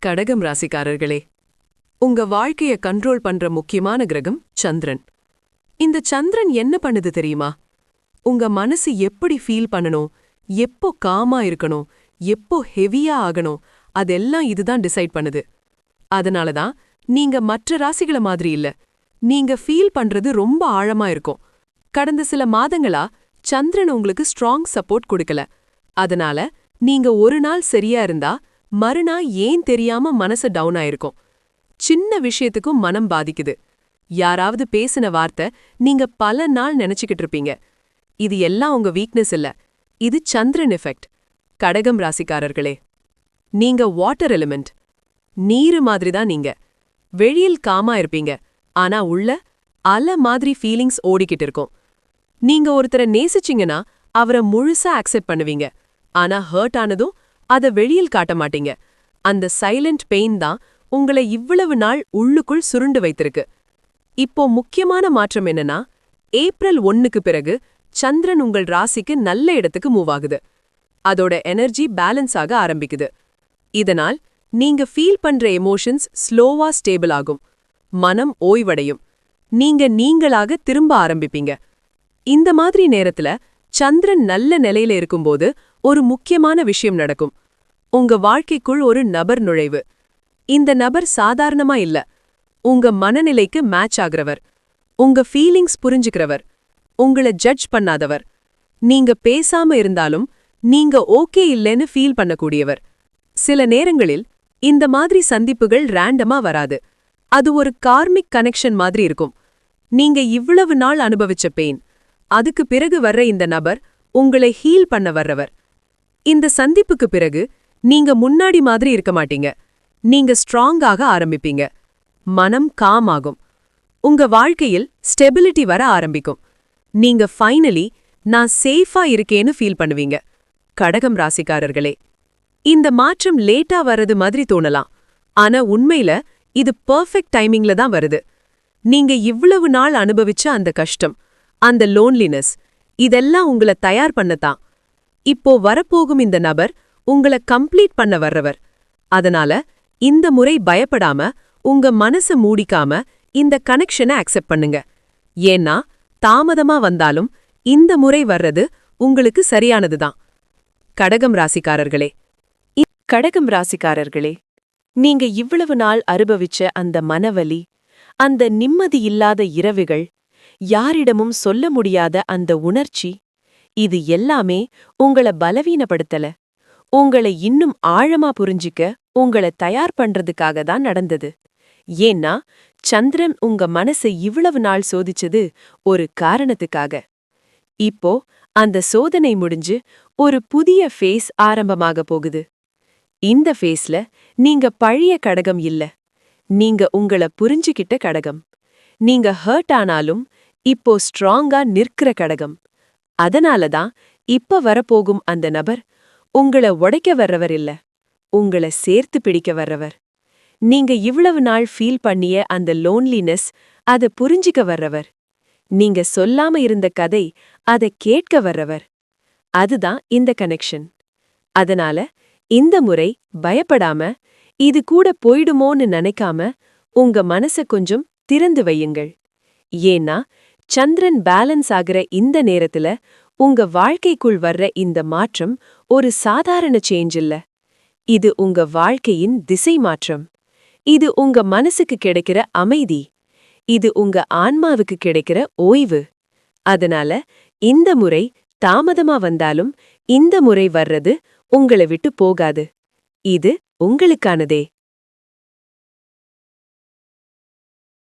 கடகம் ராசிக்காரர்களே, உங்க வாழ்க்கைய கண்ட்ரோல் பண்ற முக்கியமான கிரகம் சந்திரன். இந்த சந்திரன் என்ன பண்ணுது தெரியுமா? உங்க மனசு எப்படி ஃபீல் பண்ணணும், எப்போ காமா இருக்கணும், எப்போ ஹெவியா ஆகணும், அதெல்லாம் இதுதான் டிசைட் பண்ணுது. அதனாலதான் நீங்க மற்ற ராசிகள மாதிரி இல்ல. நீங்க ஃபீல் பண்றது ரொம்ப ஆழமா இருக்கும். கடந்த சில மாதங்களா சந்திரன் உங்களுக்கு ஸ்ட்ராங் சப்போர்ட் கொடுக்கல. அதனால நீங்க ஒரு நாள் சரியா இருந்தா மறுநாள் ஏன் தெரியாம மனசு டவுன் ஆயிருக்கும். சின்ன விஷயத்துக்கும் மனம் பாதிக்குது. யாராவது பேசின வார்த்தை நீங்க பல நாள் நினைச்சுக்கிட்டு இருப்பீங்க. இது எல்லாம் உங்க வீக்னஸ் இல்ல, இது சந்திரன் எஃபெக்ட். கடகம் ராசிக்காரர்களே, நீங்க வாட்டர் எலிமெண்ட், நீரு மாதிரிதான். நீங்க வெளியில் காமா இருப்பீங்க, ஆனா உள்ள அலை மாதிரி ஃபீலிங்ஸ் ஓடிக்கிட்டு இருக்கும். நீங்க ஒருத்தரை நேசிச்சிங்கன்னா அவரை முழுசா அக்செப்ட் பண்ணுவீங்க, ஆனா ஹர்ட் ஆனதும் அத வெளியில் காட்ட மாட்டீங்க. அந்த சைலண்ட் பெயின் தான் உங்களை இவ்வளவு நாள் உள்ளுக்குள் சுருண்டு வைத்திருக்கு. இப்போ முக்கியமான மாற்றம் என்னன்னா, ஏப்ரல் 1க்கு பிறகு சந்திரன் உங்கள் ராசிக்கு நல்ல இடத்துக்கு மூவ் ஆகுது. அதோட எனர்ஜி பேலன்ஸ் ஆக ஆரம்பிக்குது. இதனால் நீங்க ஃபீல் பண்ற எமோஷன்ஸ் ஸ்லோவா ஸ்டேபிள் ஆகும், மனம் ஓய்வடையும், நீங்க நீங்களாக திரும்ப ஆரம்பிப்பீங்க. இந்த மாதிரி நேரத்துல சந்திரன் நல்ல நிலையில இருக்கும்போது ஒரு முக்கியமான விஷயம் நடக்கும். உங்க வாழ்க்கைக்குள் ஒரு நபர் நுழைவு. இந்த நபர் சாதாரணமா இல்ல, உங்க மனநிலைக்கு மேட்ச் ஆகிறவர், உங்க ஃபீலிங்ஸ் புரிஞ்சுக்கிறவர், உங்கள ஜட்ஜ் பண்ணாதவர், நீங்க பேசாம இருந்தாலும் நீங்க ஓகே இல்லைன்னு ஃபீல் பண்ணக்கூடியவர். சில நேரங்களில் இந்த மாதிரி சந்திப்புகள் ரேண்டமா வராது. அது ஒரு கார்மிக் கனெக்ஷன் மாதிரி இருக்கும். நீங்க இவ்வளவு நாள் அனுபவிச்ச பெயின், அதுக்கு பிறகு வர்ற இந்த நபர் உங்களை ஹீல் பண்ண வர்றவர். இந்த சந்திப்புக்கு பிறகு நீங்க முன்னாடி மாதிரி இருக்க மாட்டீங்க. நீங்க ஸ்ட்ராங்காக ஆரம்பிப்பீங்க, மனம் காம் ஆகும், உங்க வாழ்க்கையில் ஸ்டெபிலிட்டி வர ஆரம்பிக்கும். நீங்க ஃபைனலி நான் சேஃபா இருக்கேன்னு ஃபீல் பண்ணுவீங்க. கடகம் ராசிக்காரர்களே, இந்த மாற்றம் லேட்டா வர்றது மாதிரி தோணலாம், ஆனா உண்மையில இது பெர்ஃபெக்ட் டைமிங்ல தான் வருது. நீங்க இவ்வளவு நாள் அனுபவிச்ச அந்த கஷ்டம், அந்த லோன்லினஸ், இதெல்லாம் உங்களை தயார் பண்ணத்தான். இப்போ வரப்போகும் இந்த நபர் உங்களை கம்ப்ளீட் பண்ண வர்றவர். அதனால இந்த முறை பயப்படாம உங்க மனச மூடிக்காம இந்த கனெக்ஷனை அக்செப்ட் பண்ணுங்க. ஏன்னா தாமதமா வந்தாலும் இந்த முறை வர்றது உங்களுக்கு சரியானதுதான். கடகம் ராசிக்காரர்களே, கடகம் ராசிக்காரர்களே, நீங்க இவ்வளவு நாள் அனுபவிச்ச அந்த மனவலி, அந்த நிம்மதி இல்லாத இரவுகள், யாரிடமும் சொல்ல முடியாத அந்த உணர்ச்சி, இது எல்லாமே உங்கள பலவீனப்படுத்தல, உங்களை இன்னும் ஆழமா புரிஞ்சிக்க உங்களை தயார் பண்றதுக்காக தான் நடந்தது. ஏன்னா சந்திரன் உங்க மனசை இவ்வளவு நாள் சோதிச்சது ஒரு காரணத்துக்காக. இப்போ அந்த சோதனை முடிஞ்சு ஒரு புதிய ஃபேஸ் ஆரம்பமாக போகுது. இந்த ஃபேஸ்ல நீங்க பழைய கடகம் இல்ல, நீங்க உங்கள புரிஞ்சுக்கிட்ட கடகம். நீங்க ஹர்ட் ஆனாலும் இப்போ ஸ்ட்ராங்கா நிற்கிற கடகம். அதனாலதான் இப்ப வரப்போகும் அந்த நபர் உங்கள உடைக்க வர்றவர் இல்ல, உங்கள சேர்த்து பிடிக்க வர்றவர். நீங்க இவ்வளவு நாள் ஃபீல் பண்ணிய அந்த லோன்லினஸ் அத புரிஞ்சிக்க வர்றவர். நீங்க சொல்லாம இருந்த கதை அதை கேட்க வர்றவர். அதுதான் இந்த கனெக்ஷன். அதனால இந்த முறை பயப்படாம, இது கூட போயிடுமோன்னு நினைக்காம உங்க மனச கொஞ்சம் திறந்து வையுங்கள். ஏன்னா சந்திரன் பேலன்ஸ் ஆகிற இந்த நேரத்துல உங்க வாழ்க்கைக்குள் வர்ற இந்த மாற்றம் ஒரு சாதாரண சேஞ்ச் இல்ல, இது உங்க வாழ்க்கையின் திசை மாற்றம். இது உங்க மனசுக்கு கிடைக்கிற அமைதி, இது உங்க ஆன்மாவுக்கு கிடைக்கிற ஓய்வு. அதனால இந்த முறை தாமதமா வந்தாலும் இந்த முறை வர்றது உங்களை விட்டு போகாது. இது உங்களுக்கானதே.